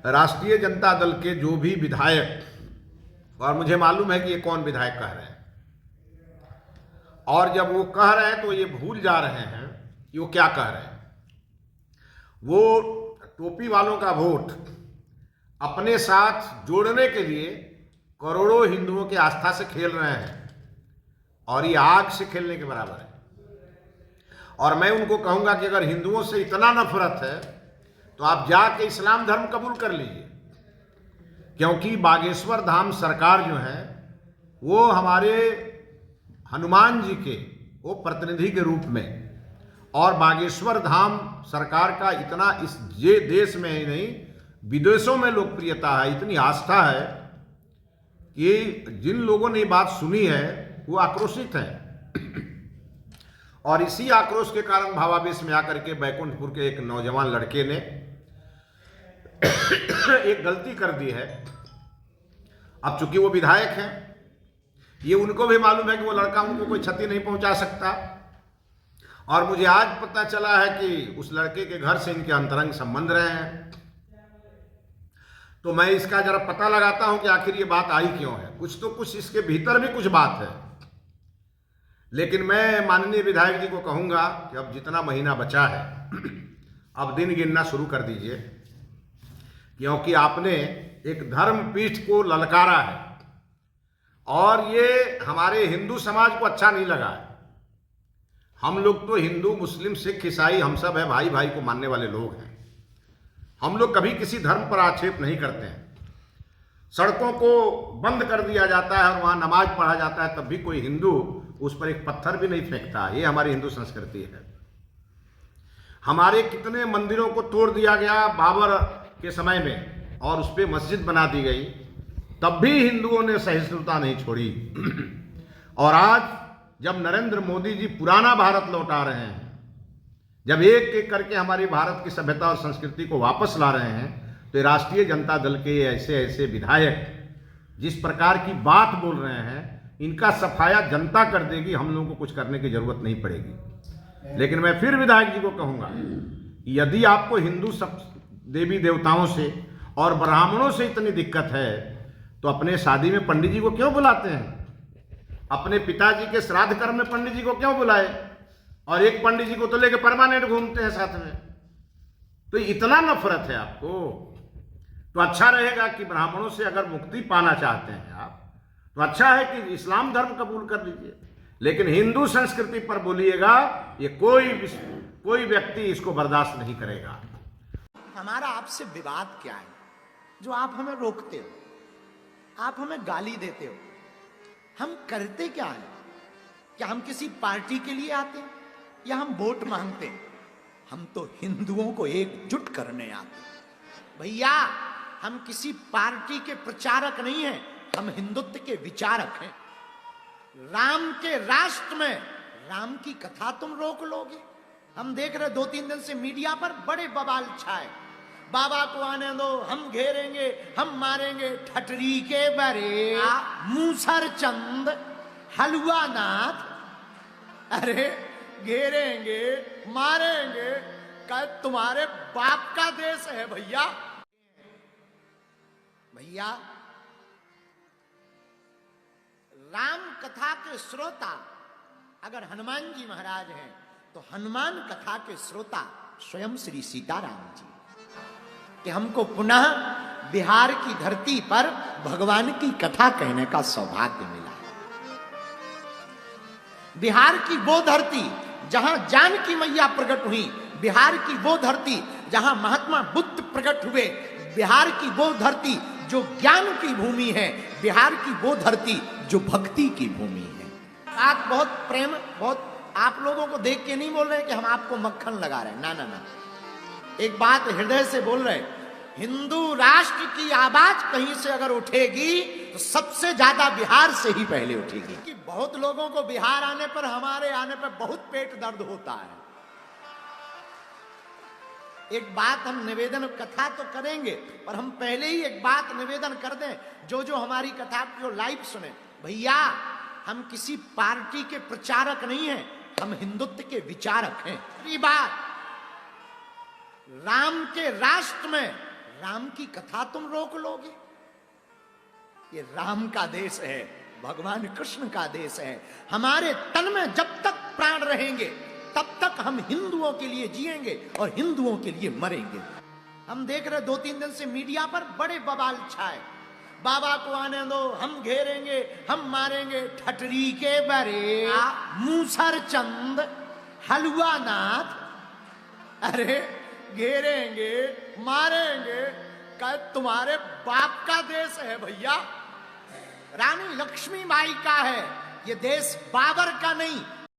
राष्ट्रीय जनता दल के जो भी विधायक, और मुझे मालूम है कि ये कौन विधायक कह रहे हैं, और जब वो कह रहे हैं तो ये भूल जा रहे हैं कि वो क्या कह रहे हैं। वो टोपी वालों का वोट अपने साथ जोड़ने के लिए करोड़ों हिंदुओं की आस्था से खेल रहे हैं, और ये आग से खेलने के बराबर है। और मैं उनको कहूंगा कि अगर हिंदुओं से इतना नफरत है तो आप जाके इस्लाम धर्म कबूल कर लीजिए, क्योंकि बागेश्वर धाम सरकार जो है वो हमारे हनुमान जी के वो प्रतिनिधि के रूप में, और बागेश्वर धाम सरकार का इतना इस ये देश में ही नहीं विदेशों में लोकप्रियता है, इतनी आस्था है कि जिन लोगों ने बात सुनी है वो आक्रोशित हैं। और इसी आक्रोश के कारण भावावेश में आकर के बैकुंठपुर के एक नौजवान लड़के ने एक गलती कर दी है। अब चूंकि वो विधायक हैं, ये उनको भी मालूम है कि वो लड़का उनको कोई क्षति नहीं पहुंचा सकता, और मुझे आज पता चला है कि उस लड़के के घर से इनके अंतरंग संबंध रहे हैं। तो मैं इसका जरा पता लगाता हूं कि आखिर ये बात आई क्यों है। कुछ इसके भीतर भी कुछ बात है। लेकिन मैं माननीय विधायक जी को कहूंगा कि अब जितना महीना बचा है अब दिन गिनना शुरू कर दीजिए, क्योंकि आपने एक धर्मपीठ को ललकारा है और ये हमारे हिंदू समाज को अच्छा नहीं लगा है। हम लोग तो हिंदू मुस्लिम सिख ईसाई हम सब है, भाई भाई को मानने वाले लोग हैं। हम लोग कभी किसी धर्म पर आक्षेप नहीं करते हैं। सड़कों को बंद कर दिया जाता है और वहां नमाज पढ़ा जाता है, तब भी कोई हिंदू उस पर एक पत्थर भी नहीं फेंकता। ये हमारी हिंदू संस्कृति है। हमारे कितने मंदिरों को तोड़ दिया गया बाबर के समय में और उस पर मस्जिद बना दी गई, तब भी हिंदुओं ने सहिष्णुता नहीं छोड़ी। और आज जब नरेंद्र मोदी जी पुराना भारत लौटा रहे हैं, जब एक एक करके हमारी भारत की सभ्यता और संस्कृति को वापस ला रहे हैं, तो राष्ट्रीय जनता दल के ऐसे ऐसे विधायक जिस प्रकार की बात बोल रहे हैं, इनका सफाया जनता कर देगी। हम लोगों को कुछ करने की जरूरत नहीं पड़ेगी। लेकिन मैं फिर विधायक जी को कहूंगा, यदि आपको हिंदू सब देवी देवताओं से और ब्राह्मणों से इतनी दिक्कत है, तो अपने शादी में पंडित जी को क्यों बुलाते हैं? अपने पिताजी के श्राद्ध कर्म में पंडित जी को क्यों बुलाए? और एक पंडित जी को तो लेके परमानेंट घूमते हैं साथ में। तो इतना नफरत है आपको, तो अच्छा रहेगा कि ब्राह्मणों से अगर मुक्ति पाना चाहते हैं आप, तो अच्छा है कि इस्लाम धर्म कबूल कर लीजिए। लेकिन हिंदू संस्कृति पर बोलिएगा, ये कोई व्यक्ति इसको बर्दाश्त नहीं करेगा। हमारा आपसे विवाद क्या है जो आप हमें रोकते हो, आप हमें गाली देते हो? हम करते क्या है? क्या हम किसी पार्टी के लिए आते हैं या हम वोट मांगते हैं? हम तो हिंदुओं को एकजुट करने आते हैं। भैया, हम किसी पार्टी के प्रचारक नहीं हैं, हम हिंदुत्व के विचारक हैं। राम के राष्ट्र में राम की कथा तुम रोक लोगे? हम देख रहे 2-3 दिन से मीडिया पर बड़े बवाल छाए, बाबा को आने दो, हम घेरेंगे, हम मारेंगे। ठटरी के बरे मूसर चंद हलवा नाथ, अरे घेरेंगे मारेंगे, क्या तुम्हारे बाप का देश है भैया? भैया, राम कथा के श्रोता अगर हनुमान जी महाराज हैं, तो हनुमान कथा के श्रोता स्वयं श्री सीताराम जी, कि हमको पुनः बिहार की धरती पर भगवान की कथा कहने का सौभाग्य मिला है। बिहार की वो धरती जहां जानकी मैया प्रकट हुई, बिहार की वो धरती जहां महात्मा बुद्ध प्रकट हुए, बिहार की वो धरती जो ज्ञान की भूमि है, बिहार की वो धरती जो भक्ति की भूमि है। बात बहुत प्रेम, बहुत आप लोगों को देख के नहीं बोल रहे कि हम आपको मक्खन लगा रहे हैं, ना ना ना। एक बात हृदय से बोल रहे, हिंदू राष्ट्र की आवाज कहीं से अगर उठेगी तो सबसे ज्यादा बिहार से ही पहले उठेगी। कि बहुत लोगों को बिहार आने पर, हमारे आने पर बहुत पेट दर्द होता है। एक बात हम निवेदन, कथा तो करेंगे, पर हम पहले ही एक बात निवेदन कर दें, जो हमारी कथा जो लाइव सुने, भैया हम किसी पार्टी के प्रचारक नहीं हैं, हम हिंदुत्व के विचारक हैं। बात, राम के राष्ट्र में राम की कथा तुम रोक लोगे? ये राम का देश है, भगवान कृष्ण का देश है। हमारे तन में जब तक प्राण रहेंगे तब तक हम हिंदुओं के लिए जिएंगे और हिंदुओं के लिए मरेंगे। हम देख रहे 2-3 दिन से मीडिया पर बड़े बवाल छाए, बाबा को आने दो, हम घेरेंगे, हम मारेंगे। ठटरी के बरे, मूसर चंद, हलवा नाथ, अरे घेरेंगे, मारेंगे, क्या तुम्हारे बाप का देश है भैया? रानी लक्ष्मी बाई का है ये देश, बाबर का नहीं।